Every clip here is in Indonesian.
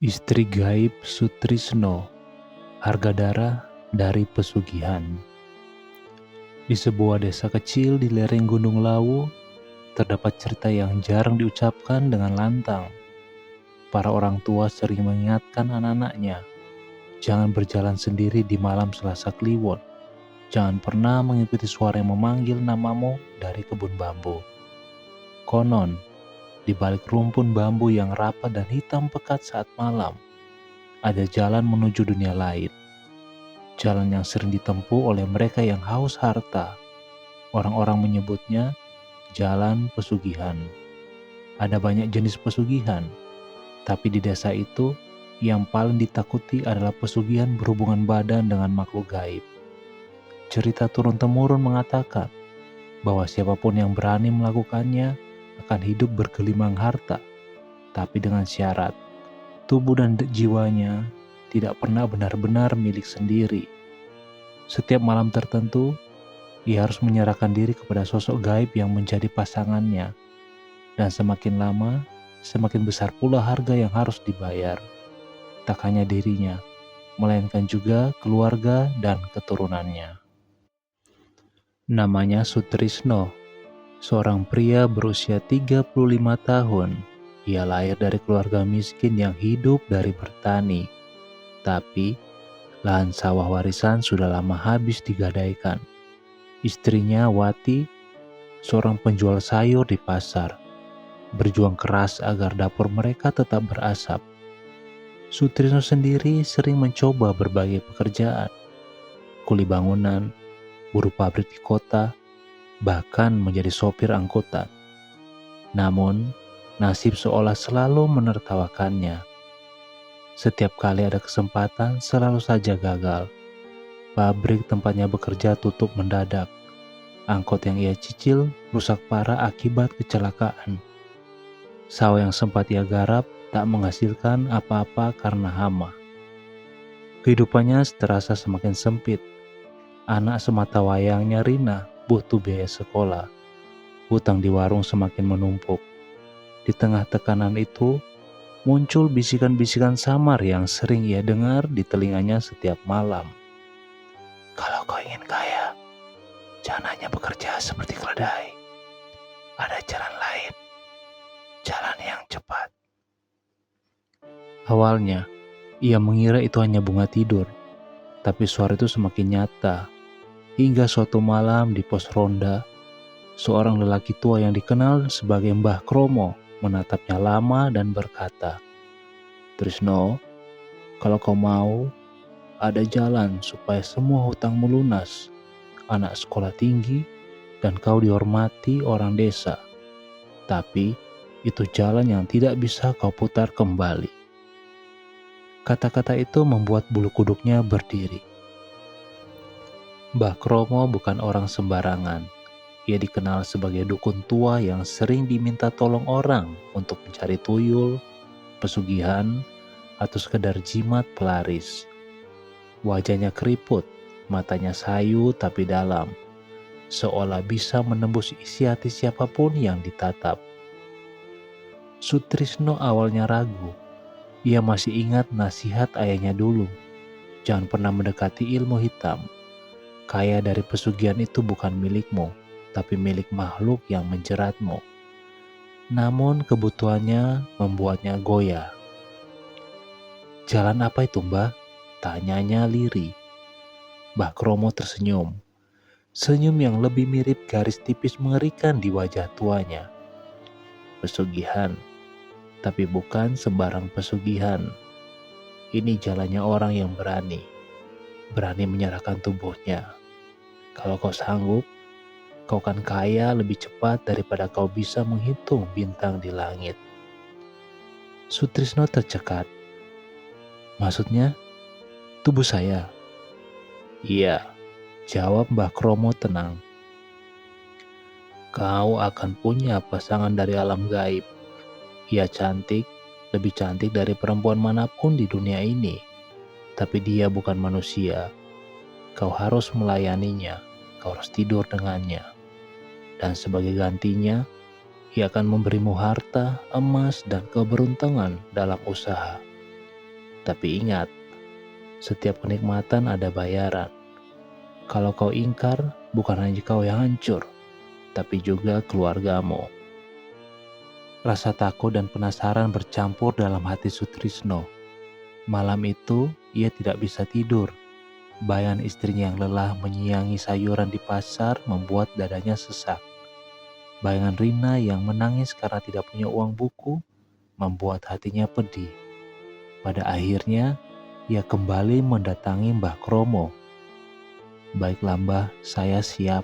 Istri gaib Sutrisno, harga darah dari pesugihan. Di sebuah desa kecil di lereng Gunung Lawu, terdapat cerita yang jarang diucapkan dengan lantang. Para orang tua sering mengingatkan anak-anaknya, jangan berjalan sendiri di malam Selasa Kliwon. Jangan pernah mengikuti suara yang memanggil namamu dari kebun bambu. Konon, di balik rumpun bambu yang rapat dan hitam pekat saat malam, ada jalan menuju dunia lain. Jalan yang sering ditempuh oleh mereka yang haus harta. Orang-orang menyebutnya jalan pesugihan. Ada banyak jenis pesugihan, tapi di desa itu yang paling ditakuti adalah pesugihan berhubungan badan dengan makhluk gaib. Cerita turun-temurun mengatakan bahwa siapapun yang berani melakukannya akan hidup bergelimang harta, tapi dengan syarat tubuh dan jiwanya tidak pernah benar-benar milik sendiri. Setiap malam tertentu, ia harus menyerahkan diri kepada sosok gaib yang menjadi pasangannya. Dan semakin lama, semakin besar pula harga yang harus dibayar. Tak hanya dirinya, melainkan juga keluarga dan keturunannya. Namanya Sutrisno, seorang pria berusia 35 tahun. Ia lahir dari keluarga miskin yang hidup dari bertani. Tapi, lahan sawah warisan sudah lama habis digadaikan. Istrinya Wati, seorang penjual sayur di pasar, berjuang keras agar dapur mereka tetap berasap. Sutrisno sendiri sering mencoba berbagai pekerjaan, kuli bangunan, buruh pabrik di kota, bahkan menjadi sopir angkutan. Namun, nasib seolah selalu menertawakannya. Setiap kali ada kesempatan, selalu saja gagal. Pabrik tempatnya bekerja tutup mendadak. Angkot yang ia cicil rusak parah akibat kecelakaan. Sawah yang sempat ia garap tak menghasilkan apa-apa karena hama. Kehidupannya terasa semakin sempit. Anak semata wayangnya Rina butuh biaya sekolah. Hutang di warung semakin menumpuk. Di tengah tekanan itu, muncul bisikan-bisikan samar yang sering ia dengar di telinganya setiap malam. Kalau kau ingin kaya, jangan hanya bekerja seperti keledai. Ada jalan lain, jalan yang cepat. Awalnya, ia mengira itu hanya bunga tidur, tapi suara itu semakin nyata. Hingga suatu malam di pos ronda, seorang lelaki tua yang dikenal sebagai Mbah Kromo menatapnya lama dan berkata, "Trisno, kalau kau mau, ada jalan supaya semua hutangmu lunas, anak sekolah tinggi, dan kau dihormati orang desa. Tapi, itu jalan yang tidak bisa kau putar kembali." Kata-kata itu membuat bulu kuduknya berdiri. Mbah Kromo bukan orang sembarangan. Ia dikenal sebagai dukun tua yang sering diminta tolong orang untuk mencari tuyul, pesugihan, atau sekedar jimat pelaris. Wajahnya keriput, matanya sayu tapi dalam, seolah bisa menembus isi hati siapapun yang ditatap. Sutrisno awalnya ragu. Ia masih ingat nasihat ayahnya dulu. Jangan pernah mendekati ilmu hitam. Kaya dari pesugihan itu bukan milikmu, tapi milik makhluk yang menjeratmu. Namun kebutuhannya membuatnya goyah. Jalan apa itu, Mbah? Tanyanya lirih. Mbah Kromo tersenyum. Senyum yang lebih mirip garis tipis mengerikan di wajah tuanya. Pesugihan, tapi bukan sembarang pesugihan. Ini jalannya orang yang berani menyerahkan tubuhnya. Kalau kau sanggup, kau akan kaya lebih cepat daripada kau bisa menghitung bintang di langit. Sutrisno tercekat. Maksudnya, tubuh saya? Iya, jawab Mbah Kromo tenang. Kau akan punya pasangan dari alam gaib. Ia cantik, lebih cantik dari perempuan manapun di dunia ini. Tapi dia bukan manusia. Kau harus melayaninya, kau harus tidur dengannya. Dan sebagai gantinya, ia akan memberimu harta, emas, dan keberuntungan dalam usaha. Tapi ingat, setiap kenikmatan ada bayaran. Kalau kau ingkar, bukan hanya kau yang hancur, tapi juga keluargamu. Rasa takut dan penasaran bercampur dalam hati Sutrisno. Malam itu, ia tidak bisa tidur. Bayangan istrinya yang lelah menyiangi sayuran di pasar membuat dadanya sesak. Bayangan Rina yang menangis karena tidak punya uang buku membuat hatinya pedih. Pada akhirnya, ia kembali mendatangi Mbah Kromo. "Baiklah Mbah, saya siap."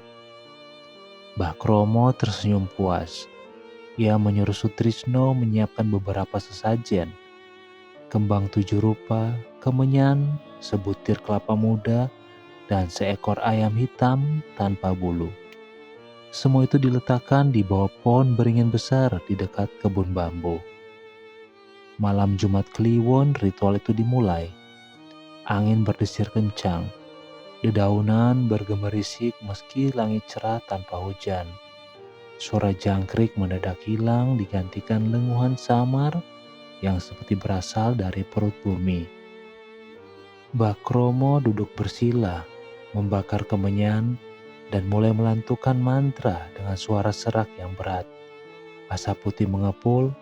Mbah Kromo tersenyum puas. Ia menyuruh Sutrisno menyiapkan beberapa sesajen. Kembang 7 rupa, kemenyan, sebutir kelapa muda, dan seekor ayam hitam tanpa bulu. Semua itu diletakkan di bawah pohon beringin besar di dekat kebun bambu. Malam Jumat Kliwon, ritual itu dimulai. Angin berdesir kencang. Dedaunan bergemerisik meski langit cerah tanpa hujan. Suara jangkrik mendadak hilang digantikan lenguhan samar yang seperti berasal dari perut bumi. Mbah Kromo duduk bersila, membakar kemenyan, dan mulai melantukan mantra dengan suara serak yang berat. Asap putih mengepul,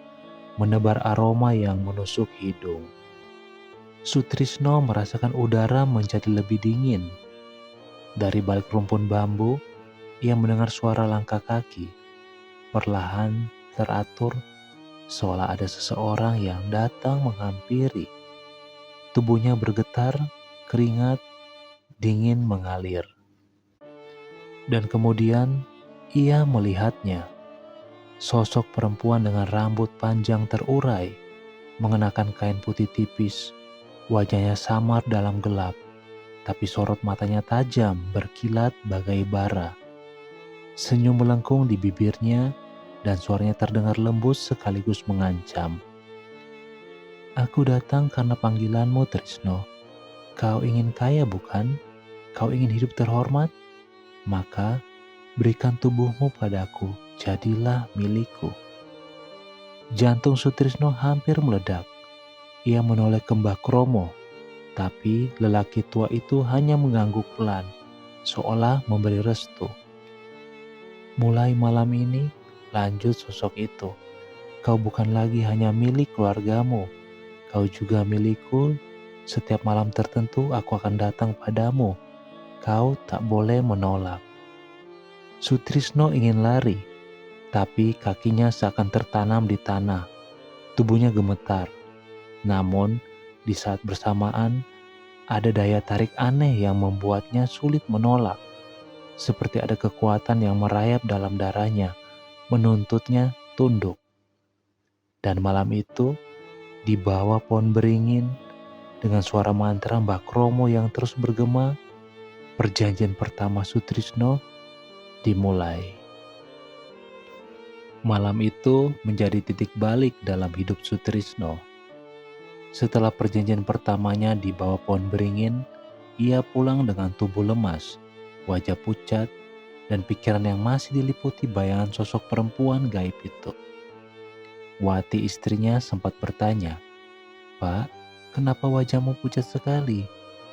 menebar aroma yang menusuk hidung. Sutrisno merasakan udara menjadi lebih dingin. Dari balik rumpun bambu, ia mendengar suara langkah kaki. Perlahan, teratur, seolah ada seseorang yang datang menghampiri. Tubuhnya bergetar, keringat dingin mengalir. Dan kemudian ia melihatnya. Sosok perempuan dengan rambut panjang terurai, mengenakan kain putih tipis. Wajahnya samar dalam gelap, tapi sorot matanya tajam berkilat bagai bara. Senyum melengkung di bibirnya dan suaranya terdengar lembut sekaligus mengancam. "Aku datang karena panggilanmu, Trisno. Kau ingin kaya bukan? Kau ingin hidup terhormat? Maka berikan tubuhmu padaku, jadilah milikku." Jantung Sutrisno hampir meledak. Ia menoleh ke Mbah Kromo, tapi lelaki tua itu hanya mengangguk pelan, seolah memberi restu. "Mulai malam ini," lanjut sosok itu, "kau bukan lagi hanya milik keluargamu, kau juga milikku. Setiap malam tertentu aku akan datang padamu. Kau tak boleh menolak." Sutrisno ingin lari, tapi kakinya seakan tertanam di tanah. Tubuhnya gemetar. Namun, di saat bersamaan, ada daya tarik aneh yang membuatnya sulit menolak. Seperti ada kekuatan yang merayap dalam darahnya, menuntutnya tunduk. Dan malam itu, di bawah pohon beringin, dengan suara mantra Mbah Kromo yang terus bergema, perjanjian pertama Sutrisno dimulai. Malam itu menjadi titik balik dalam hidup Sutrisno. Setelah perjanjian pertamanya di bawah pohon beringin, ia pulang dengan tubuh lemas, wajah pucat, dan pikiran yang masih diliputi bayangan sosok perempuan gaib itu. Wati istrinya sempat bertanya, "Pak, kenapa wajahmu pucat sekali?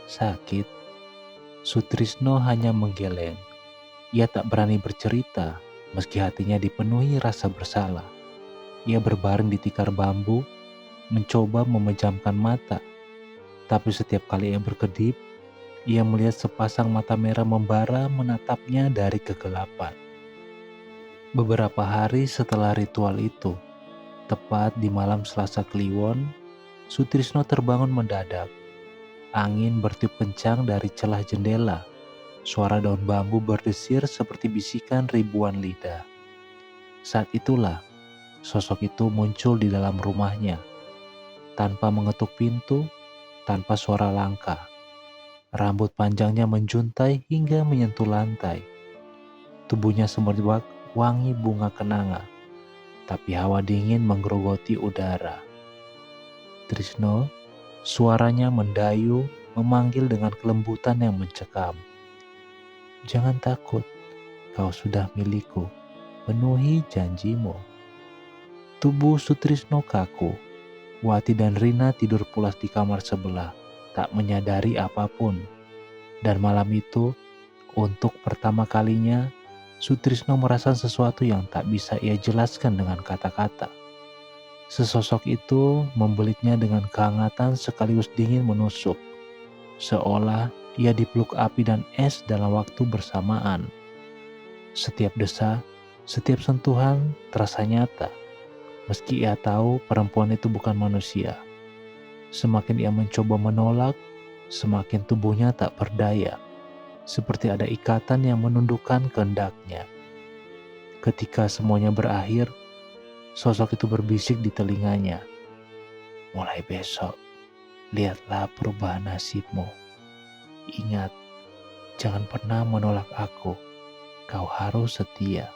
Sakit?" Sutrisno hanya menggeleng. Ia tak berani bercerita, meski hatinya dipenuhi rasa bersalah. Ia berbaring di tikar bambu, mencoba memejamkan mata. Tapi setiap kali ia berkedip, ia melihat sepasang mata merah membara menatapnya dari kegelapan. Beberapa hari setelah ritual itu, tepat di malam Selasa Kliwon, Sutrisno terbangun mendadak. Angin bertiup kencang dari celah jendela. Suara daun bambu berdesir seperti bisikan ribuan lidah. Saat itulah, sosok itu muncul di dalam rumahnya. Tanpa mengetuk pintu, tanpa suara langkah. Rambut panjangnya menjuntai hingga menyentuh lantai. Tubuhnya semerbak wangi bunga kenanga, tapi hawa dingin menggerogoti udara. "Trisno," suaranya mendayu, memanggil dengan kelembutan yang mencekam. "Jangan takut, kau sudah milikku. Penuhi janjimu." Tubuh Sutrisno kaku. Wati dan Rina tidur pulas di kamar sebelah, tak menyadari apapun. Dan malam itu, untuk pertama kalinya, Sutrisno merasa sesuatu yang tak bisa ia jelaskan dengan kata-kata. Sesosok itu membelitnya dengan kehangatan sekaligus dingin menusuk, seolah ia dipeluk api dan es dalam waktu bersamaan. Setiap desa, setiap sentuhan terasa nyata, meski ia tahu perempuan itu bukan manusia. Semakin ia mencoba menolak, semakin tubuhnya tak berdaya, seperti ada ikatan yang menundukkan kehendaknya. Ketika semuanya berakhir, sosok itu berbisik di telinganya. Mulai besok, lihatlah perubahan nasibmu. Ingat, jangan pernah menolak aku. Kau harus setia.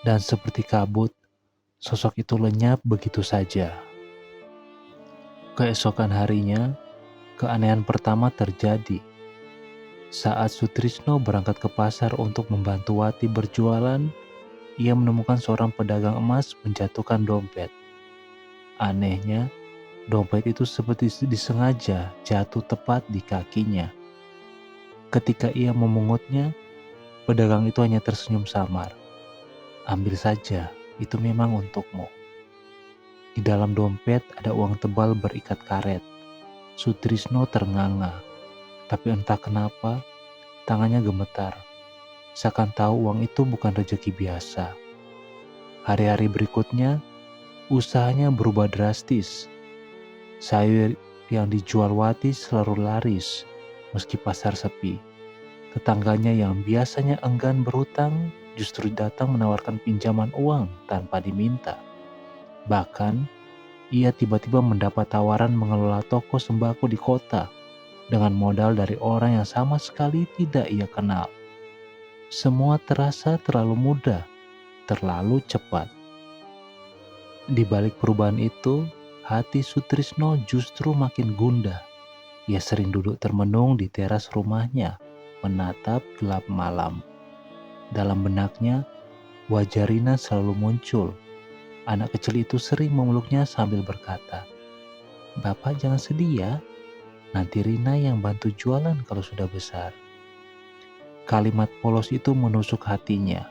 Dan seperti kabut, sosok itu lenyap begitu saja. Keesokan harinya, keanehan pertama terjadi. Saat Sutrisno berangkat ke pasar untuk membantu Wati berjualan, ia menemukan seorang pedagang emas menjatuhkan dompet. Anehnya, dompet itu seperti disengaja jatuh tepat di kakinya. Ketika ia memungutnya, pedagang itu hanya tersenyum samar. Ambil saja, itu memang untukmu. Di dalam dompet ada uang tebal berikat karet. Sutrisno ternganga, tapi entah kenapa tangannya gemetar. Seakan tahu uang itu bukan rezeki biasa. Hari-hari berikutnya, usahanya berubah drastis. Sayur yang dijual Wati selalu laris, meski pasar sepi. Tetangganya yang biasanya enggan berhutang justru datang menawarkan pinjaman uang tanpa diminta. Bahkan, ia tiba-tiba mendapat tawaran mengelola toko sembako di kota dengan modal dari orang yang sama sekali tidak ia kenal. Semua terasa terlalu mudah, terlalu cepat. Di balik perubahan itu, hati Sutrisno justru makin gundah. Ia sering duduk termenung di teras rumahnya, menatap gelap malam. Dalam benaknya, wajah Rina selalu muncul. Anak kecil itu sering memeluknya sambil berkata, "Bapak jangan sedih ya, nanti Rina yang bantu jualan kalau sudah besar." Kalimat polos itu menusuk hatinya.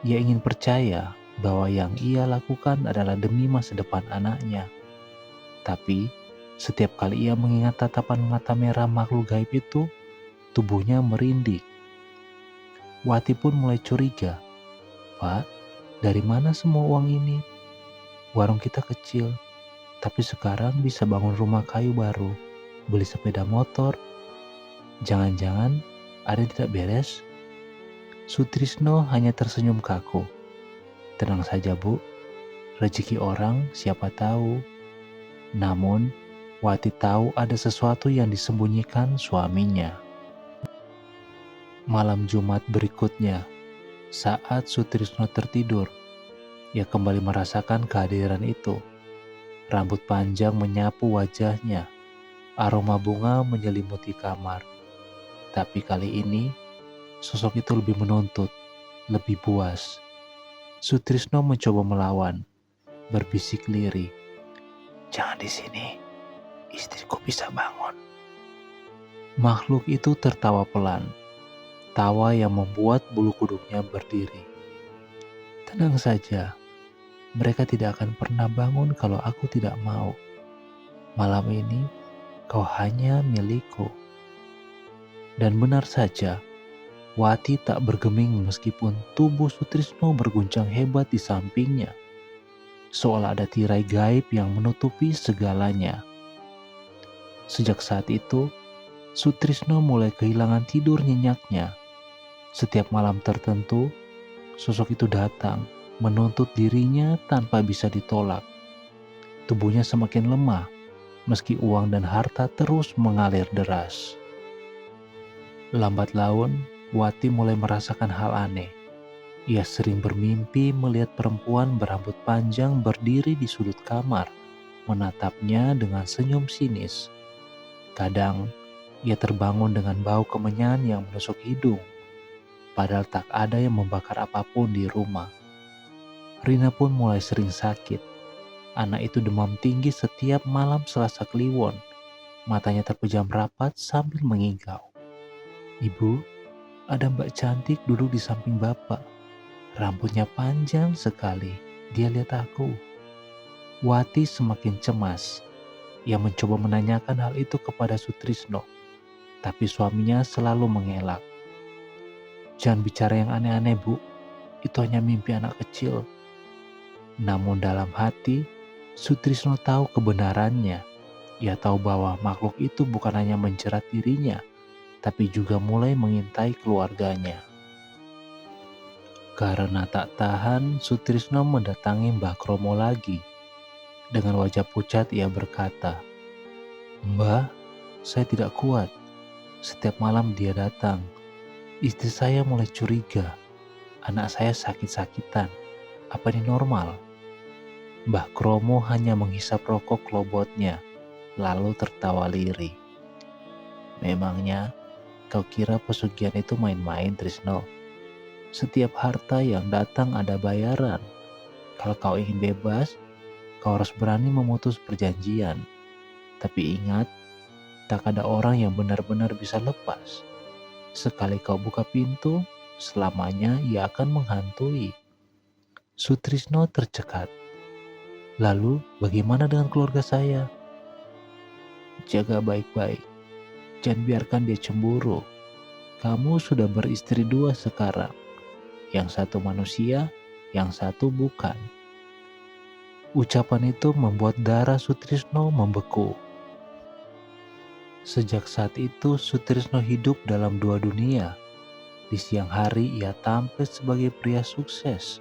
Ia ingin percaya bahwa yang ia lakukan adalah demi masa depan anaknya. Tapi, setiap kali ia mengingat tatapan mata merah makhluk gaib itu, tubuhnya merinding. Wati pun mulai curiga. "Pak, dari mana semua uang ini? Warung kita kecil, tapi sekarang bisa bangun rumah kayu baru, beli sepeda motor. Jangan-jangan ada yang tidak beres?" Sutrisno hanya tersenyum kaku. "Tenang saja, Bu. Rezeki orang siapa tahu." Namun, Wati tahu ada sesuatu yang disembunyikan suaminya. Malam Jumat berikutnya, saat Sutrisno tertidur, ia kembali merasakan kehadiran itu. Rambut panjang menyapu wajahnya, aroma bunga menyelimuti kamar. Tapi kali ini, sosok itu lebih menuntut, lebih buas. Sutrisno mencoba melawan, berbisik lirih, "Jangan di sini, istriku bisa bangun." Makhluk itu tertawa pelan, tawa yang membuat bulu kuduknya berdiri. "Tenang saja, mereka tidak akan pernah bangun kalau aku tidak mau. Malam ini kau hanya milikku." Dan benar saja, Wati tak bergeming meskipun tubuh Sutrisno berguncang hebat di sampingnya. Seolah ada tirai gaib yang menutupi segalanya. Sejak saat itu, Sutrisno mulai kehilangan tidur nyenyaknya. Setiap malam tertentu, sosok itu datang, menuntut dirinya tanpa bisa ditolak. Tubuhnya semakin lemah, meski uang dan harta terus mengalir deras. Lambat laun, Wati mulai merasakan hal aneh. Ia sering bermimpi melihat perempuan berambut panjang berdiri di sudut kamar, menatapnya dengan senyum sinis. Kadang, ia terbangun dengan bau kemenyan yang menusuk hidung, padahal tak ada yang membakar apapun di rumah. Rina pun mulai sering sakit. Anak itu demam tinggi setiap malam Selasa Kliwon. Matanya terpejam rapat sambil mengigau. "Ibu, ada Mbak cantik duduk di samping Bapak. Rambutnya panjang sekali. Dia lihat aku." Wati semakin cemas. Ia mencoba menanyakan hal itu kepada Sutrisno, tapi suaminya selalu mengelak. "Jangan bicara yang aneh-aneh, Bu. Itu hanya mimpi anak kecil." Namun dalam hati, Sutrisno tahu kebenarannya. Ia tahu bahwa makhluk itu bukan hanya menjerat dirinya, tapi juga mulai mengintai keluarganya. Karena tak tahan, Sutrisno mendatangi Mbah Kromo lagi. Dengan wajah pucat ia berkata, "Mbah, saya tidak kuat. Setiap malam dia datang. Istri saya mulai curiga. Anak saya sakit-sakitan. Apa ini normal?" Mbah Kromo hanya menghisap rokok klobotnya, lalu tertawa lirih. "Memangnya kau kira pesugihan itu main-main, Trisno? Setiap harta yang datang ada bayaran. Kalau kau ingin bebas, kau harus berani memutus perjanjian. Tapi ingat, tak ada orang yang benar-benar bisa lepas. Sekali kau buka pintu, selamanya ia akan menghantui." Sutrisno tercekat. "Lalu bagaimana dengan keluarga saya?" "Jaga baik-baik. Jangan biarkan dia cemburu. Kamu sudah beristri 2 sekarang. Yang satu manusia, yang satu bukan." Ucapan itu membuat darah Sutrisno membeku. Sejak saat itu, Sutrisno hidup dalam 2 dunia. Di siang hari ia tampil sebagai pria sukses,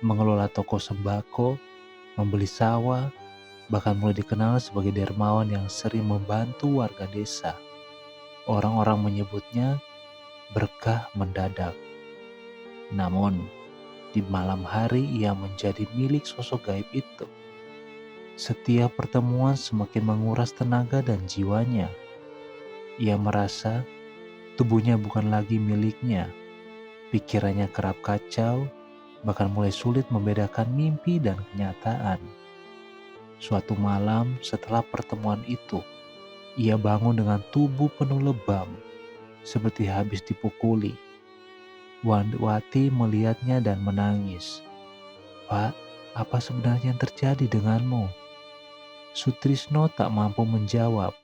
mengelola toko sembako, membeli sawah, bahkan mulai dikenal sebagai dermawan yang sering membantu warga desa. Orang-orang menyebutnya berkah mendadak. Namun, di malam hari ia menjadi milik sosok gaib itu. Setiap pertemuan semakin menguras tenaga dan jiwanya. Ia merasa tubuhnya bukan lagi miliknya. Pikirannya kerap kacau, bahkan mulai sulit membedakan mimpi dan kenyataan. Suatu malam setelah pertemuan itu, ia bangun dengan tubuh penuh lebam, seperti habis dipukuli. Wati melihatnya dan menangis. "Pak, apa sebenarnya yang terjadi denganmu?" Sutrisno tak mampu menjawab.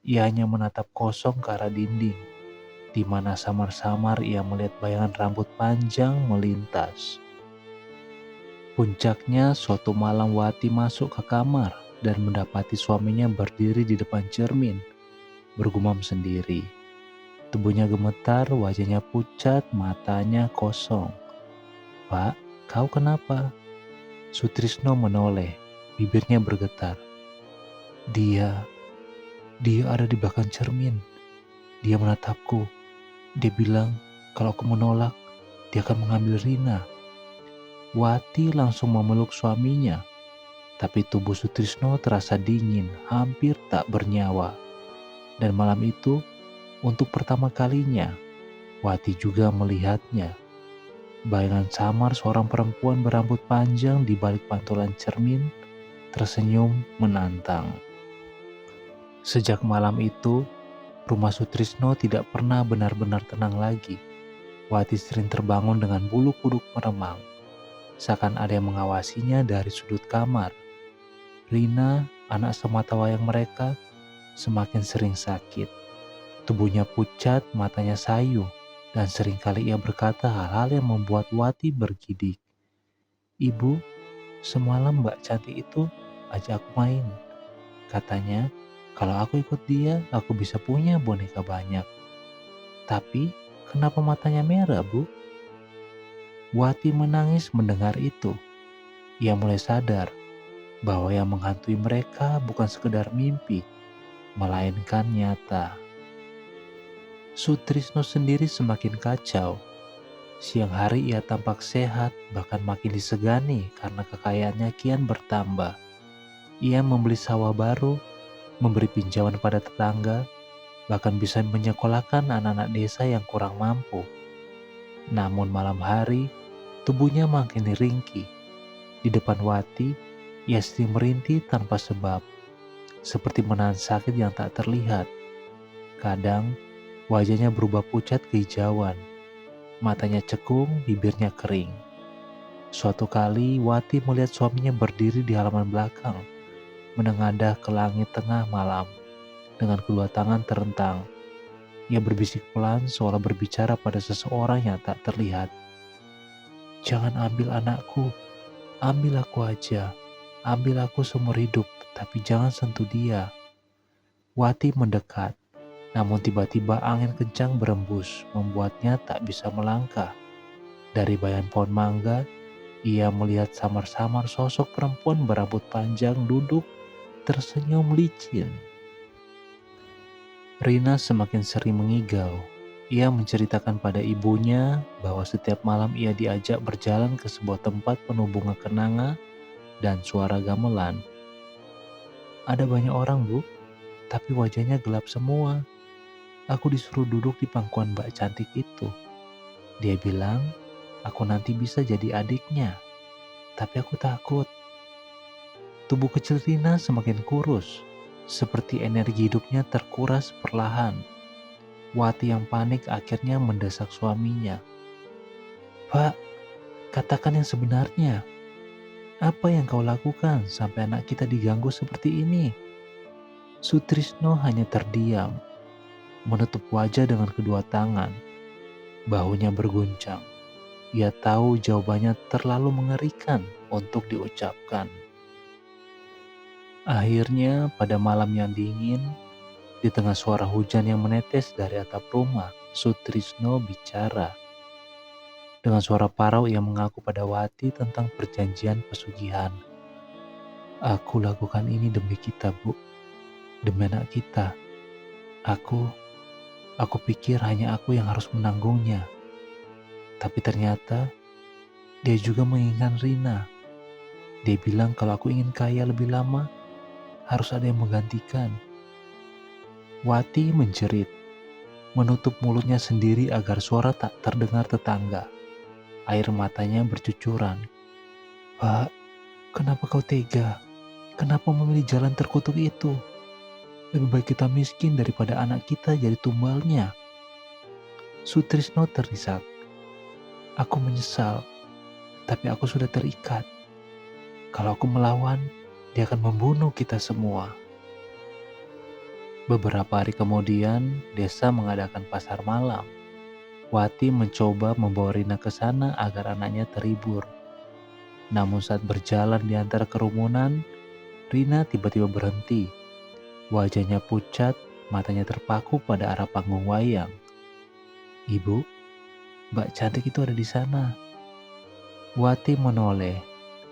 Ia hanya menatap kosong ke arah dinding, di mana samar-samar ia melihat bayangan rambut panjang melintas. Puncaknya, suatu malam Wati masuk ke kamar dan mendapati suaminya berdiri di depan cermin, bergumam sendiri. Tubuhnya gemetar, wajahnya pucat, matanya kosong. "Pak, kau kenapa?" Sutrisno menoleh, bibirnya bergetar. Dia ada di belakang cermin. Dia menatapku. Dia bilang kalau aku menolak, dia akan mengambil Rina." Wati langsung memeluk suaminya, tapi tubuh Sutrisno terasa dingin, hampir tak bernyawa. Dan malam itu, untuk pertama kalinya, Wati juga melihatnya. Bayangan samar seorang perempuan berambut panjang di balik pantulan cermin, tersenyum menantang. Sejak malam itu, rumah Sutrisno tidak pernah benar-benar tenang lagi. Wati sering terbangun dengan bulu kuduk meremang, seakan ada yang mengawasinya dari sudut kamar. Rina, anak sematawayang mereka, semakin sering sakit. Tubuhnya pucat, matanya sayu, dan seringkali ia berkata hal-hal yang membuat Wati bergidik. "Ibu, semalam Mbak cantik itu ajak aku main. Katanya, kalau aku ikut dia, aku bisa punya boneka banyak. Tapi, kenapa matanya merah, Bu?" Wati menangis mendengar itu. Ia mulai sadar bahwa yang menghantui mereka bukan sekedar mimpi, melainkan nyata. Sutrisno sendiri semakin kacau. Siang hari ia tampak sehat, bahkan makin disegani karena kekayaannya kian bertambah. Ia membeli sawah baru, memberi pinjaman pada tetangga, bahkan bisa menyekolahkan anak-anak desa yang kurang mampu. Namun malam hari, tubuhnya makin ringkih. Di depan Wati, Ia sering merintih tanpa sebab, seperti menahan sakit yang tak terlihat. Kadang, wajahnya berubah pucat kehijauan, matanya cekung, bibirnya kering. Suatu kali, Wati melihat suaminya berdiri di halaman belakang, menengadah ke langit tengah malam, dengan kedua tangan terentang. Ia berbisik pelan seolah berbicara pada seseorang yang tak terlihat. "Jangan ambil anakku, ambil aku aja. Ambil aku seumur hidup, tapi jangan sentuh dia." Wati mendekat, namun tiba-tiba angin kencang berembus, membuatnya tak bisa melangkah. Dari bayan pohon mangga, ia melihat samar-samar sosok perempuan berambut panjang duduk tersenyum licin. Rina semakin sering mengigau. Ia menceritakan pada ibunya bahwa setiap malam ia diajak berjalan ke sebuah tempat penuh bunga kenanga dan suara gamelan. "Ada banyak orang, Bu, tapi wajahnya gelap semua. Aku disuruh duduk di pangkuan Mbak cantik itu. Dia bilang, aku nanti bisa jadi adiknya. Tapi aku takut." Tubuh kecil Rina semakin kurus, seperti energi hidupnya terkuras perlahan. Wati yang panik akhirnya mendesak suaminya. "Pak, katakan yang sebenarnya. Apa yang kau lakukan sampai anak kita diganggu seperti ini?" Sutrisno hanya terdiam, menutup wajah dengan kedua tangan. Bahunya berguncang. Ia tahu jawabannya terlalu mengerikan untuk diucapkan. Akhirnya, pada malam yang dingin, di tengah suara hujan yang menetes dari atap rumah, Sutrisno bicara. Dengan suara parau ia mengaku pada Wati tentang perjanjian pesugihan. "Aku lakukan ini demi kita, Bu. Demi anak kita. Aku pikir hanya aku yang harus menanggungnya. Tapi ternyata dia juga menginginkan Rina. Dia bilang kalau aku ingin kaya lebih lama, harus ada yang menggantikan." Wati menjerit, menutup mulutnya sendiri agar suara tak terdengar tetangga. Air matanya bercucuran. "Pak, kenapa kau tega? Kenapa memilih jalan terkutuk itu? Lebih baik kita miskin daripada anak kita jadi tumbalnya." Sutrisno terisak. "Aku menyesal, tapi aku sudah terikat. Kalau aku melawan, dia akan membunuh kita semua." Beberapa hari kemudian, desa mengadakan pasar malam. Wati mencoba membawa Rina ke sana agar anaknya terhibur. Namun saat berjalan di antara kerumunan, Rina tiba-tiba berhenti. Wajahnya pucat, matanya terpaku pada arah panggung wayang. "Ibu, Mbak cantik itu ada di sana." Wati menoleh.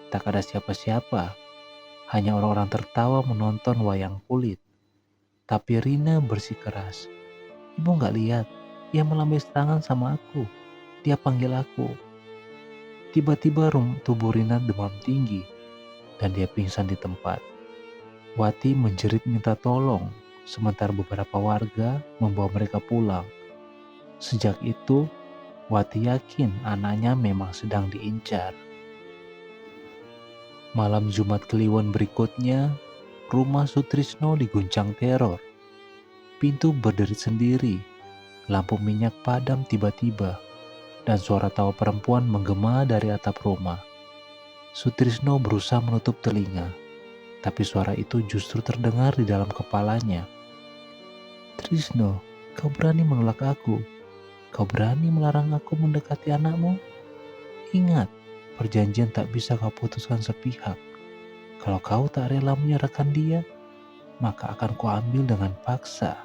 Tak ada siapa-siapa. Hanya orang-orang tertawa menonton wayang kulit. Tapi Rina bersikeras. "Ibu gak lihat? Dia melambaikan tangan sama aku. Dia panggil aku." Tiba-tiba tubuh Rina demam tinggi dan dia pingsan di tempat. Wati menjerit minta tolong, sementara beberapa warga membawa mereka pulang. Sejak itu, Wati yakin anaknya memang sedang diincar. Malam Jumat Kliwon berikutnya, rumah Sutrisno diguncang teror. Pintu berdiri sendiri, lampu minyak padam tiba-tiba, dan suara tawa perempuan menggema dari atap rumah. Sutrisno berusaha menutup telinga, tapi suara itu justru terdengar di dalam kepalanya. "Trisno, kau berani menolak aku? Kau berani melarang aku mendekati anakmu? Ingat, perjanjian tak bisa kau putuskan sepihak. Kalau kau tak rela menyerahkan dia, maka akan kuambil dengan paksa."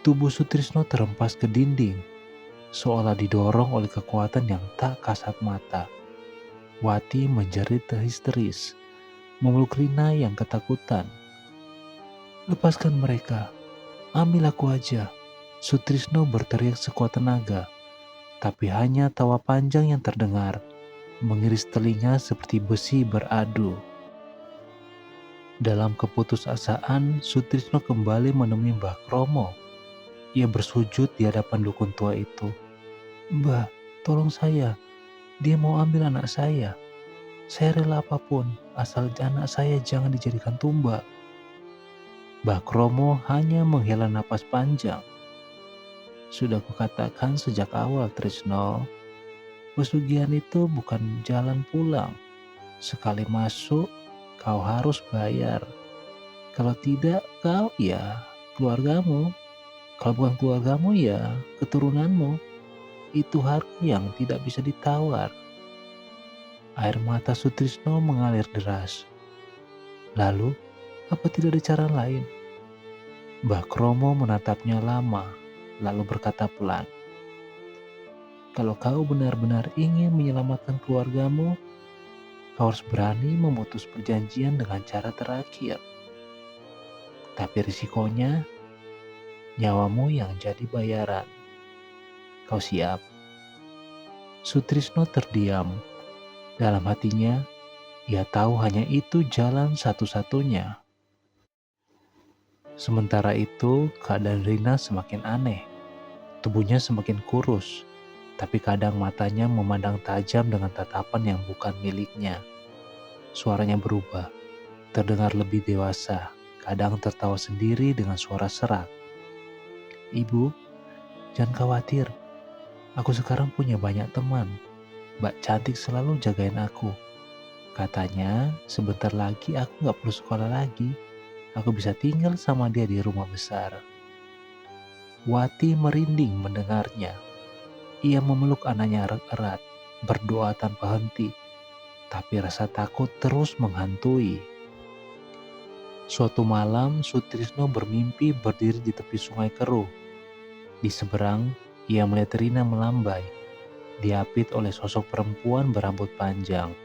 Tubuh Sutrisno terempas ke dinding, seolah didorong oleh kekuatan yang tak kasat mata. Wati menjerit histeris, memeluk Rina yang ketakutan. "Lepaskan mereka, ambil aku aja." Sutrisno berteriak sekuat tenaga, tapi hanya tawa panjang yang terdengar, mengiris telinga seperti besi beradu. Dalam keputusasaan, Sutrisno kembali menemui Mbah Kromo. Ia bersujud di hadapan dukun tua itu. "Mbah, tolong saya. Dia mau ambil anak saya." Saya rela apapun, asal anak saya jangan dijadikan tumbal. Mbah Kromo hanya menghela napas panjang. Sudah kukatakan sejak awal, Trisno, pesugihan itu bukan jalan pulang. Sekali masuk, kau harus bayar. Kalau tidak, kau ya keluargamu. Kalau bukan keluargamu ya keturunanmu. Itu harga yang tidak bisa ditawar. Air mata Sutrisno mengalir deras. Lalu, apa tidak ada cara lain? Mbah Kromo menatapnya lama, lalu berkata pelan, "Kalau kau benar-benar ingin menyelamatkan keluargamu, kau harus berani memutus perjanjian dengan cara terakhir. Tapi risikonya, nyawamu yang jadi bayaran. Kau siap?" Sutrisno terdiam. Dalam hatinya, ia tahu hanya itu jalan satu-satunya. Sementara itu, keadaan Rina semakin aneh. Tubuhnya semakin kurus, tapi kadang matanya memandang tajam dengan tatapan yang bukan miliknya. Suaranya berubah, terdengar lebih dewasa, kadang tertawa sendiri dengan suara serak. "Ibu, jangan khawatir. Aku sekarang punya banyak teman. Mbak Cantik selalu jagain aku. Katanya sebentar lagi aku gak perlu sekolah lagi. Aku bisa tinggal sama dia di rumah besar." Wati merinding mendengarnya. Ia memeluk anaknya erat-erat, berdoa tanpa henti. Tapi rasa takut terus menghantui. Suatu malam, Sutrisno bermimpi berdiri di tepi sungai keruh. Di seberang, ia melihat Rina melambai, diapit oleh sosok perempuan berambut panjang.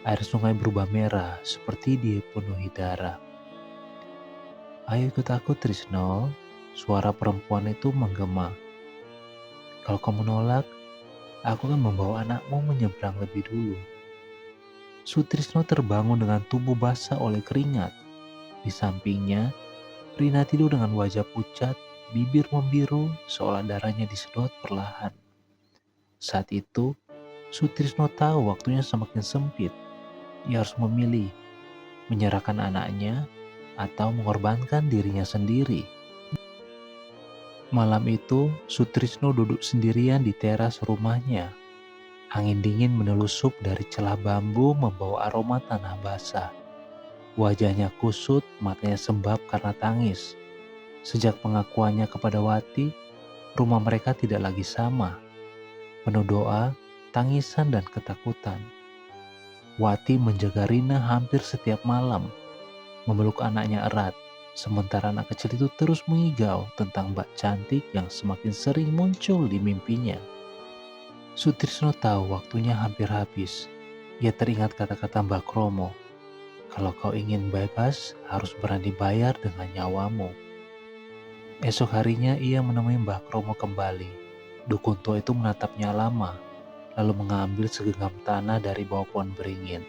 Air sungai berubah merah seperti dipenuhi darah. "Ayo ikut aku, Trisno," suara perempuan itu menggema. "Kalau kamu nolak, aku akan membawa anakmu menyeberang lebih dulu." Sutrisno terbangun dengan tubuh basah oleh keringat. Di sampingnya, Rina tidur dengan wajah pucat, bibir membiru seolah darahnya disedot perlahan. Saat itu, Sutrisno tahu waktunya semakin sempit. Ia harus memilih, menyerahkan anaknya atau mengorbankan dirinya sendiri. Malam itu, Sutrisno duduk sendirian di teras rumahnya. Angin dingin menelusup dari celah bambu membawa aroma tanah basah. Wajahnya kusut, matanya sembab karena tangis. Sejak pengakuannya kepada Wati, rumah mereka tidak lagi sama. Penuh doa, tangisan, dan ketakutan. Wati menjaga Rina hampir setiap malam, memeluk anaknya erat, sementara anak kecil itu terus mengigau tentang Mbak Cantik yang semakin sering muncul di mimpinya. Sutrisno tahu waktunya hampir habis. Ia teringat kata-kata Mbak Kromo, "Kalau kau ingin bebas, harus berani bayar dengan nyawamu." Esok harinya ia menemui Mbah Kromo kembali. Dukun tua itu menatapnya lama, lalu mengambil segenggam tanah dari bawah pohon beringin.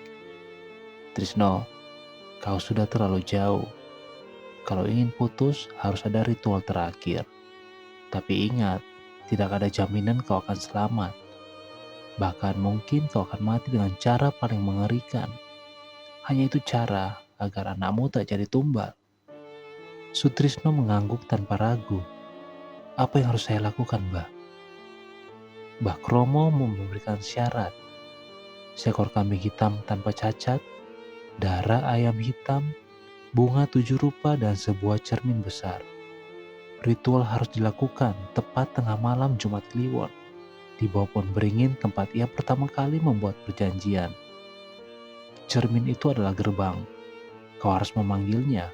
"Trisno, kau sudah terlalu jauh. Kalau ingin putus, harus ada ritual terakhir. Tapi ingat, tidak ada jaminan kau akan selamat. Bahkan mungkin kau akan mati dengan cara paling mengerikan. Hanya itu cara agar anakmu tak jadi tumbal." Sutrisno mengangguk tanpa ragu. "Apa yang harus saya lakukan, Mbah?" Mbah Kromo memberikan syarat. Seekor kambing hitam tanpa cacat, darah ayam hitam, bunga 7 rupa, dan sebuah cermin besar. Ritual harus dilakukan tepat tengah malam Jumat Kliwon, di bawah pohon beringin tempat ia pertama kali membuat perjanjian. Cermin itu adalah gerbang. Kau harus memanggilnya,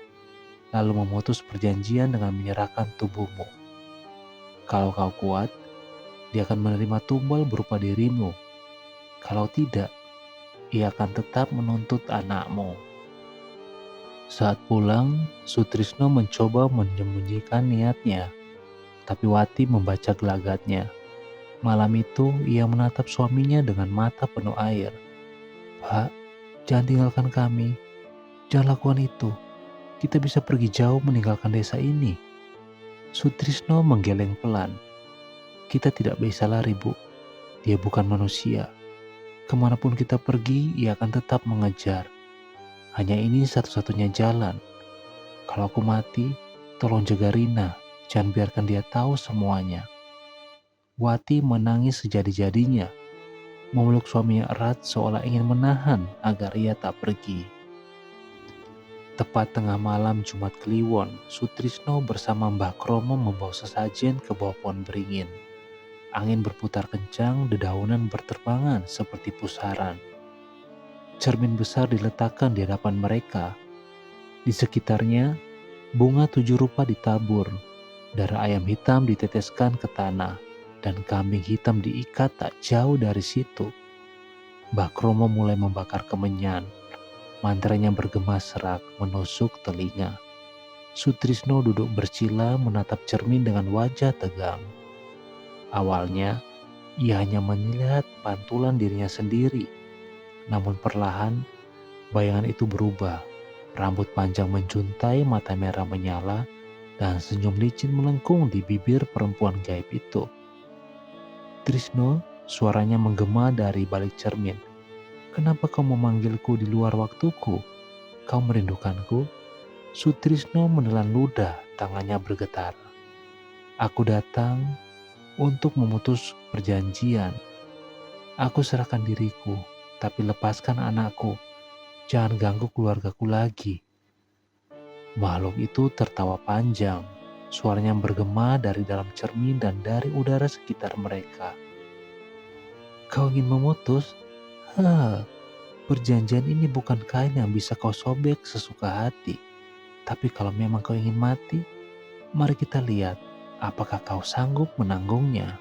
lalu memutus perjanjian dengan menyerahkan tubuhmu. Kalau kau kuat, dia akan menerima tumbal berupa dirimu. Kalau tidak, ia akan tetap menuntut anakmu. Saat pulang, Sutrisno mencoba menyembunyikan niatnya, tapi Wati membaca gelagatnya. Malam itu, ia menatap suaminya dengan mata penuh air. "Pak, jangan tinggalkan kami. Jangan lakukan itu. Kita bisa pergi jauh meninggalkan desa ini." Sutrisno menggeleng pelan. "Kita tidak bisa lari, Bu. Dia bukan manusia. Kemanapun kita pergi, ia akan tetap mengejar. Hanya ini satu-satunya jalan. Kalau aku mati, tolong jaga Rina. Jangan biarkan dia tahu semuanya. Wati menangis sejadi-jadinya, memeluk suaminya erat seolah ingin menahan agar ia tak pergi. Tepat tengah malam Jumat Kliwon, Sutrisno bersama Mbah Kromo membawa sesajen ke bawah pohon beringin. Angin berputar kencang, dedaunan berterbangan seperti pusaran. Cermin besar diletakkan di hadapan mereka. Di sekitarnya, bunga 7 rupa ditabur, darah ayam hitam diteteskan ke tanah, dan kambing hitam diikat tak jauh dari situ. Mbah Kromo mulai membakar kemenyan. Mantranya bergema serak menusuk telinga. Sutrisno duduk bersila menatap cermin dengan wajah tegang. Awalnya, ia hanya melihat pantulan dirinya sendiri. Namun perlahan, bayangan itu berubah. Rambut panjang menjuntai, mata merah menyala, dan senyum licin melengkung di bibir perempuan gaib itu. Trisno, suaranya menggema dari balik cermin. Kenapa kau memanggilku di luar waktuku? Kau merindukanku? Sutrisno menelan ludah, tangannya bergetar. Aku datang untuk memutus perjanjian. Aku serahkan diriku, tapi lepaskan anakku. Jangan ganggu keluargaku lagi. Makhluk itu tertawa panjang. Suaranya bergema dari dalam cermin dan dari udara sekitar mereka. Kau ingin memutus? Perjanjian ini bukan kain yang bisa kau sobek sesuka hati. Tapi kalau memang kau ingin mati, mari kita lihat apakah kau sanggup menanggungnya.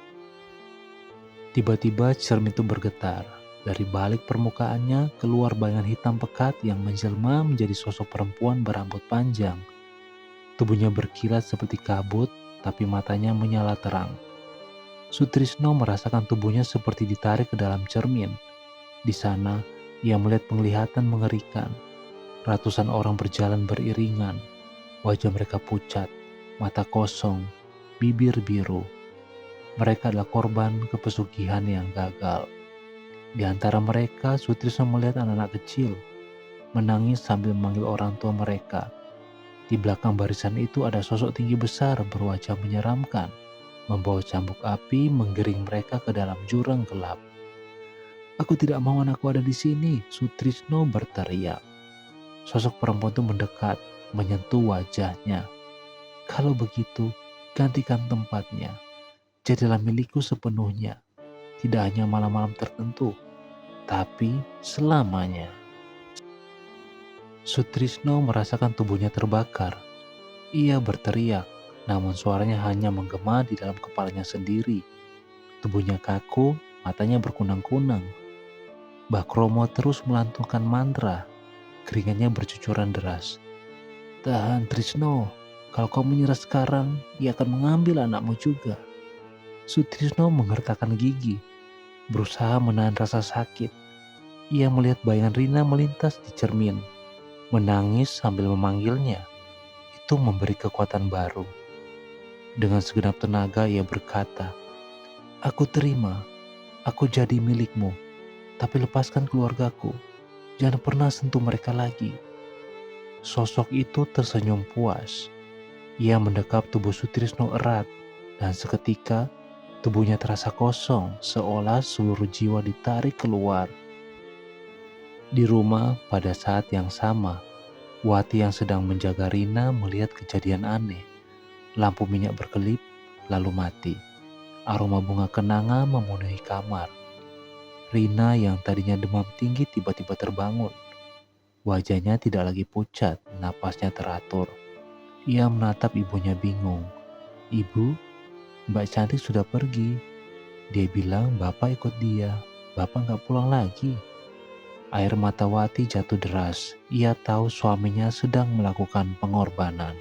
Tiba-tiba cermin itu bergetar. Dari balik permukaannya keluar bayangan hitam pekat yang menjelma menjadi sosok perempuan berambut panjang. Tubuhnya berkilat seperti kabut, tapi matanya menyala terang. Sutrisno merasakan tubuhnya seperti ditarik ke dalam cermin. Di sana, ia melihat penglihatan mengerikan. Ratusan orang berjalan beriringan. Wajah mereka pucat, mata kosong, bibir biru. Mereka adalah korban kepesugihan yang gagal. Di antara mereka, Sutrisno melihat anak-anak kecil menangis sambil memanggil orang tua mereka. Di belakang barisan itu ada sosok tinggi besar berwajah menyeramkan, membawa cambuk api menggiring mereka ke dalam jurang gelap. Aku tidak mau anakku ada di sini, Sutrisno berteriak. Sosok perempuan itu mendekat, menyentuh wajahnya. Kalau begitu, gantikan tempatnya. Jadilah milikku sepenuhnya. Tidak hanya malam-malam tertentu, tapi selamanya. Sutrisno merasakan tubuhnya terbakar. Ia berteriak, namun suaranya hanya menggema di dalam kepalanya sendiri. Tubuhnya kaku, matanya berkunang-kunang. Mbah Kromo terus melantunkan mantra. Keringatnya bercucuran deras. Tahan Trisno, kalau kau menyerah sekarang, ia akan mengambil anakmu juga. Sutrisno menggertakkan gigi, berusaha menahan rasa sakit. Ia melihat bayangan Rina melintas di cermin, menangis sambil memanggilnya. Itu memberi kekuatan baru. Dengan segenap tenaga ia berkata, aku terima, aku jadi milikmu, tapi lepaskan keluargaku. Jangan pernah sentuh mereka lagi. Sosok itu tersenyum puas. Ia mendekap tubuh Sutrisno erat, dan seketika tubuhnya terasa kosong, seolah seluruh jiwa ditarik keluar. Di rumah pada saat yang sama, Wati yang sedang menjaga Rina melihat kejadian aneh. Lampu minyak berkelip, lalu mati. Aroma bunga kenanga memenuhi kamar. Rina yang tadinya demam tinggi tiba-tiba terbangun. Wajahnya tidak lagi pucat, napasnya teratur. Ia menatap ibunya bingung. Ibu, Mbak Cantik sudah pergi. Dia bilang bapak ikut dia. Bapak gak pulang lagi. Air mata Wati jatuh deras. Ia tahu suaminya sedang melakukan pengorbanan.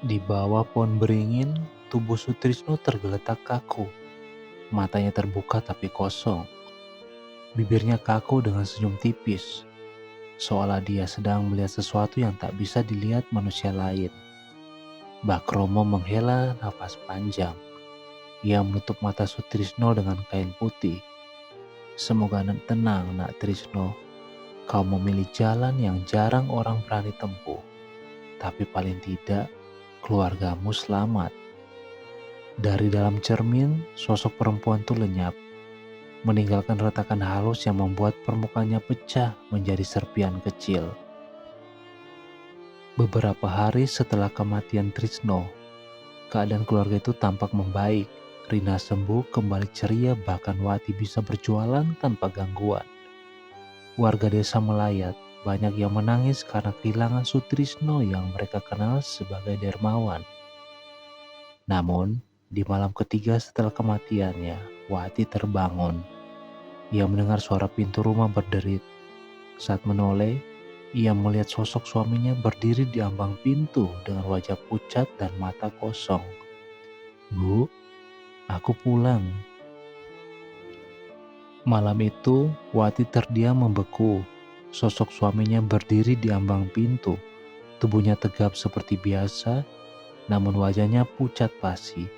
Di bawah pohon beringin, tubuh Sutrisno tergeletak kaku. Matanya terbuka tapi kosong. Bibirnya kaku dengan senyum tipis, seolah dia sedang melihat sesuatu yang tak bisa dilihat manusia lain. Mbah Kromo menghela nafas panjang. Ia menutup mata Sutrisno dengan kain putih. Semoga tenang, Nak Trisno. Kau memilih jalan yang jarang orang berani tempuh. Tapi paling tidak, keluargamu selamat. Dari dalam cermin, sosok perempuan itu lenyap, meninggalkan retakan halus yang membuat permukaannya pecah menjadi serpian kecil. Beberapa hari setelah kematian Trisno, keadaan keluarga itu tampak membaik. Rina sembuh, kembali ceria, bahkan Wati bisa berjualan tanpa gangguan. Warga desa melayat, banyak yang menangis karena kehilangan Sutrisno yang mereka kenal sebagai dermawan. Namun, di malam ketiga setelah kematiannya, Wati terbangun. Ia mendengar suara pintu rumah berderit. Saat menoleh, ia melihat sosok suaminya berdiri di ambang pintu dengan wajah pucat dan mata kosong. "Bu, aku pulang." Malam itu, Wati terdiam membeku. Sosok suaminya berdiri di ambang pintu. Tubuhnya tegap seperti biasa, namun wajahnya pucat pasi.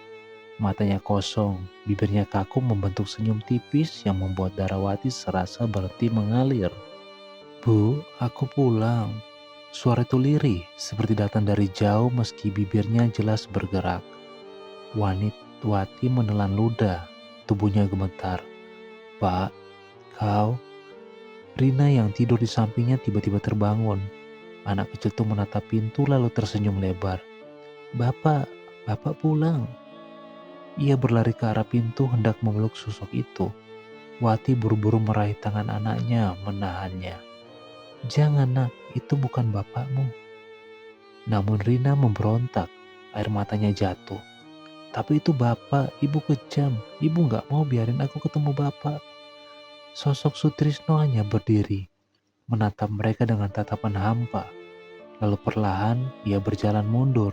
Matanya kosong, bibirnya kaku membentuk senyum tipis yang membuat darah Wati serasa berhenti mengalir. "Bu, aku pulang." Suara itu lirih, seperti datang dari jauh meski bibirnya jelas bergerak. Wati menelan ludah, tubuhnya gemetar. "Pak, kau?" Rina yang tidur di sampingnya tiba-tiba terbangun. Anak kecil itu menatap pintu lalu tersenyum lebar. Bapak pulang." Ia berlari ke arah pintu hendak memeluk sosok itu. Wati buru-buru meraih tangan anaknya, menahannya. "Jangan, Nak, itu bukan bapakmu." Namun Rina memberontak, air matanya jatuh. "Tapi itu bapak, ibu kejam. Ibu gak mau biarin aku ketemu bapak." Sosok Sutrisno hanya berdiri, menatap mereka dengan tatapan hampa. Lalu perlahan ia berjalan mundur.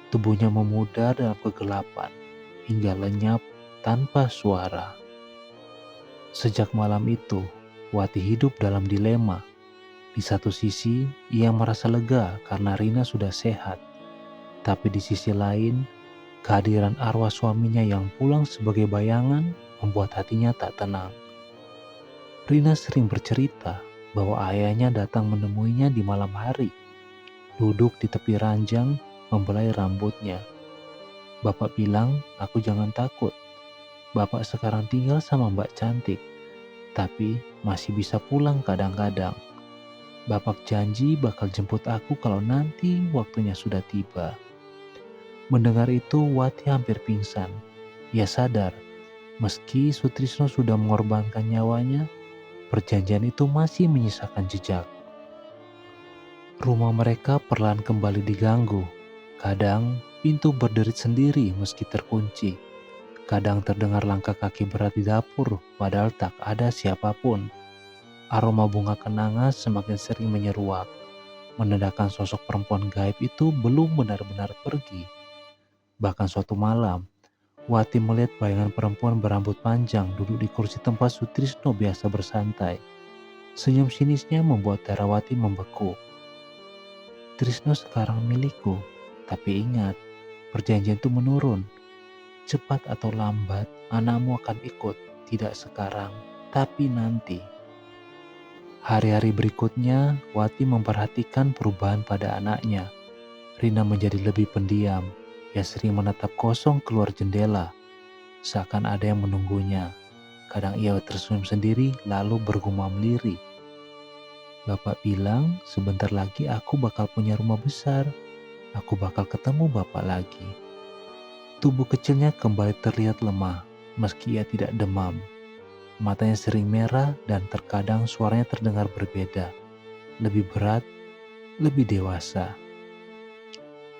Tubuhnya memudar dalam kegelapan, hingga lenyap tanpa suara. Sejak malam itu, Wati hidup dalam dilema. Di satu sisi, ia merasa lega karena Rina sudah sehat. Tapi di sisi lain, kehadiran arwah suaminya yang pulang sebagai bayangan membuat hatinya tak tenang. Rina sering bercerita bahwa ayahnya datang menemuinya di malam hari, duduk di tepi ranjang, membelai rambutnya. "Bapak bilang, aku jangan takut. Bapak sekarang tinggal sama Mbak Cantik, tapi masih bisa pulang kadang-kadang. Bapak janji bakal jemput aku kalau nanti waktunya sudah tiba." Mendengar itu, Wati hampir pingsan. Ia sadar, meski Sutrisno sudah mengorbankan nyawanya, perjanjian itu masih menyisakan jejak. Rumah mereka perlahan kembali diganggu. Kadang pintu berderit sendiri meski terkunci. Kadang terdengar langkah kaki berat di dapur, padahal tak ada siapapun. Aroma bunga kenanga semakin sering menyeruak, menandakan sosok perempuan gaib itu belum benar-benar pergi. Bahkan suatu malam, Wati melihat bayangan perempuan berambut panjang duduk di kursi tempat Sutrisno biasa bersantai. Senyum sinisnya membuat darah Wati membeku. "Trisno sekarang milikku, tapi ingat, perjanjian itu menurun. Cepat atau lambat, anakmu akan ikut. Tidak sekarang, tapi nanti." Hari-hari berikutnya, Wati memperhatikan perubahan pada anaknya. Rina menjadi lebih pendiam. Ia sering menatap kosong keluar jendela, seakan ada yang menunggunya. Kadang ia tersenyum sendiri lalu bergumam lirih. "Bapak bilang sebentar lagi aku bakal punya rumah besar. Aku bakal ketemu bapak lagi." Tubuh kecilnya kembali terlihat lemah, meski ia tidak demam. Matanya sering merah dan terkadang suaranya terdengar berbeda, lebih berat, lebih dewasa.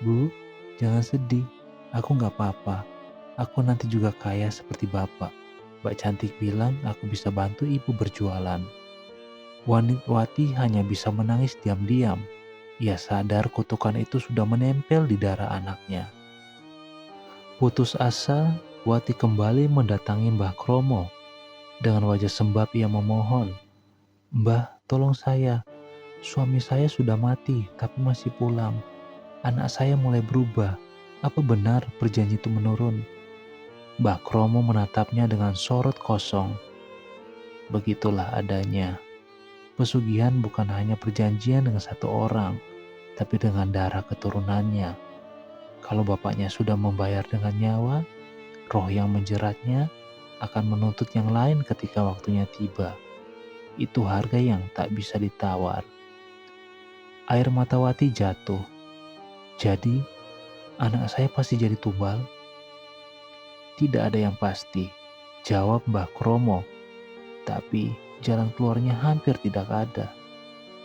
"Bu, jangan sedih. Aku gak apa-apa. Aku nanti juga kaya seperti bapak. Mbak Cantik bilang aku bisa bantu ibu berjualan." Wati hanya bisa menangis diam-diam. Ia sadar kutukan itu sudah menempel di darah anaknya. Putus asa, Wati kembali mendatangi Mbah Kromo. Dengan wajah sembab ia memohon, "Mbah, tolong saya. Suami saya sudah mati tapi masih pulang. Anak saya mulai berubah. Apa benar perjanjian itu menurun?" Mbah Kromo menatapnya dengan sorot kosong. Begitulah adanya. Pesugihan bukan hanya perjanjian dengan satu orang, tapi dengan darah keturunannya. Kalau bapaknya sudah membayar dengan nyawa, roh yang menjeratnya akan menuntut yang lain ketika waktunya tiba. Itu harga yang tak bisa ditawar. Air mata Wati jatuh. Jadi, anak saya pasti jadi tumbal? Tidak ada yang pasti, jawab Mbah Kromo. Tapi jalan keluarnya hampir tidak ada.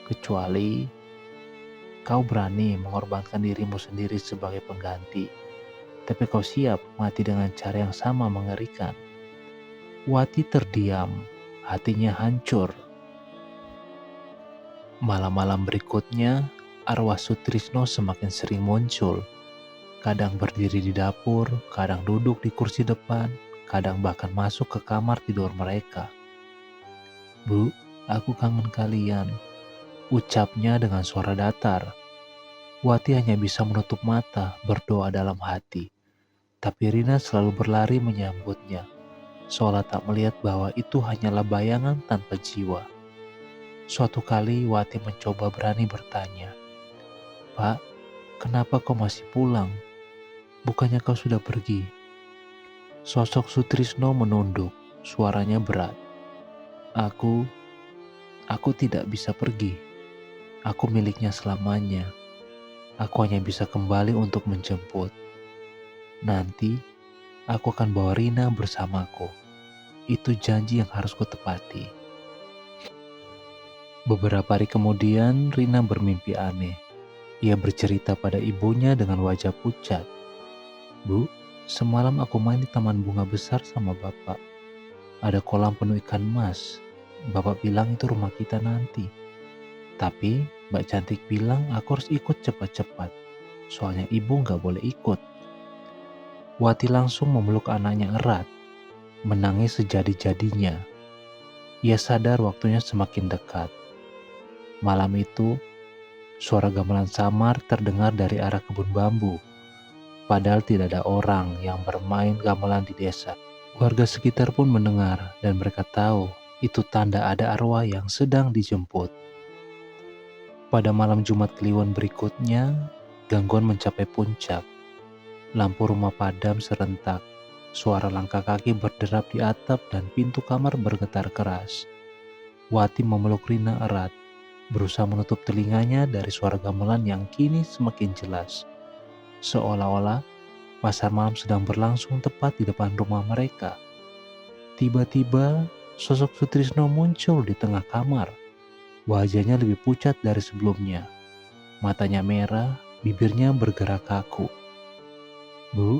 Kecuali kau berani mengorbankan dirimu sendiri sebagai pengganti. Tapi kau siap mati dengan cara yang sama mengerikan. Wati terdiam, hatinya hancur. Malam-malam berikutnya, arwah Sutrisno semakin sering muncul. Kadang berdiri di dapur, kadang duduk di kursi depan, kadang bahkan masuk ke kamar tidur mereka. "Bu, aku kangen kalian," ucapnya dengan suara datar. Wati hanya bisa menutup mata, berdoa dalam hati. Tapi Rina selalu berlari menyambutnya, seolah tak melihat bahwa itu hanyalah bayangan tanpa jiwa. Suatu kali Wati mencoba berani bertanya, "Pak, kenapa kau masih pulang? Bukannya kau sudah pergi?" Sosok Sutrisno menunduk, suaranya berat. Aku tidak bisa pergi. Aku miliknya selamanya. Aku hanya bisa kembali untuk menjemput. Nanti, aku akan bawa Rina bersamaku. Itu janji yang harus kutepati." Beberapa hari kemudian, Rina bermimpi aneh. Ia bercerita pada ibunya dengan wajah pucat. "Bu, semalam aku main di taman bunga besar sama bapak. Ada kolam penuh ikan mas. Bapak bilang itu rumah kita nanti. Tapi Mbak Cantik bilang aku harus ikut cepat-cepat. Soalnya ibu gak boleh ikut." Wati langsung memeluk anaknya erat, menangis sejadi-jadinya. Ia sadar waktunya semakin dekat. Malam itu, suara gamelan samar terdengar dari arah kebun bambu. Padahal tidak ada orang yang bermain gamelan di desa. Warga sekitar pun mendengar dan mereka tahu itu tanda ada arwah yang sedang dijemput. Pada malam Jumat Kliwon berikutnya, gangguan mencapai puncak. Lampu rumah padam serentak. Suara langkah kaki berderap di atap dan pintu kamar bergetar keras. Wati memeluk Rina erat, berusaha menutup telinganya dari suara gamelan yang kini semakin jelas. Seolah-olah pasar malam sedang berlangsung tepat di depan rumah mereka. Tiba-tiba sosok Sutrisno muncul di tengah kamar. Wajahnya lebih pucat dari sebelumnya. Matanya merah, bibirnya bergerak kaku. "Bu,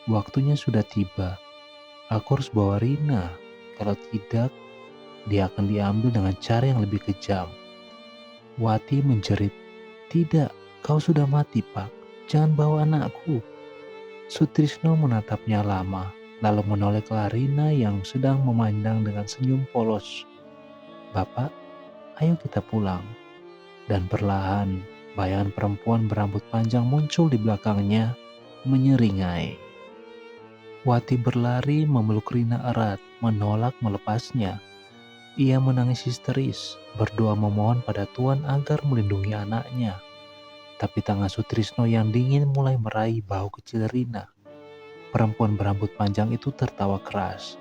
waktunya sudah tiba. Aku harus bawa Rina. Kalau tidak, dia akan diambil dengan cara yang lebih kejam." Wati menjerit, "Tidak, kau sudah mati, Pak. Jangan bawa anakku." Sutrisno menatapnya lama, lalu menoleh ke Rina yang sedang memandang dengan senyum polos. "Bapak, ayo kita pulang." Dan perlahan, bayangan perempuan berambut panjang muncul di belakangnya, menyeringai. Wati berlari memeluk Rina erat, menolak melepasnya. Ia menangis histeris, berdoa memohon pada Tuhan agar melindungi anaknya. Tapi tangan Sutrisno yang dingin mulai meraih bahu kecil Rina. Perempuan berambut panjang itu tertawa keras.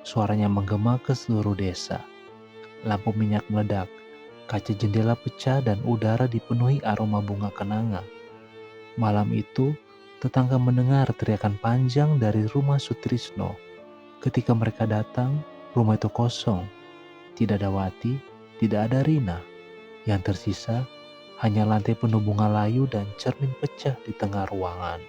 Suaranya menggema ke seluruh desa. Lampu minyak meledak, kaca jendela pecah dan udara dipenuhi aroma bunga kenanga. Malam itu, tetangga mendengar teriakan panjang dari rumah Sutrisno. Ketika mereka datang, rumah itu kosong. Tidak ada Wati, tidak ada Rina. Yang tersisa hanya lantai penuh bunga layu dan cermin pecah di tengah ruangan.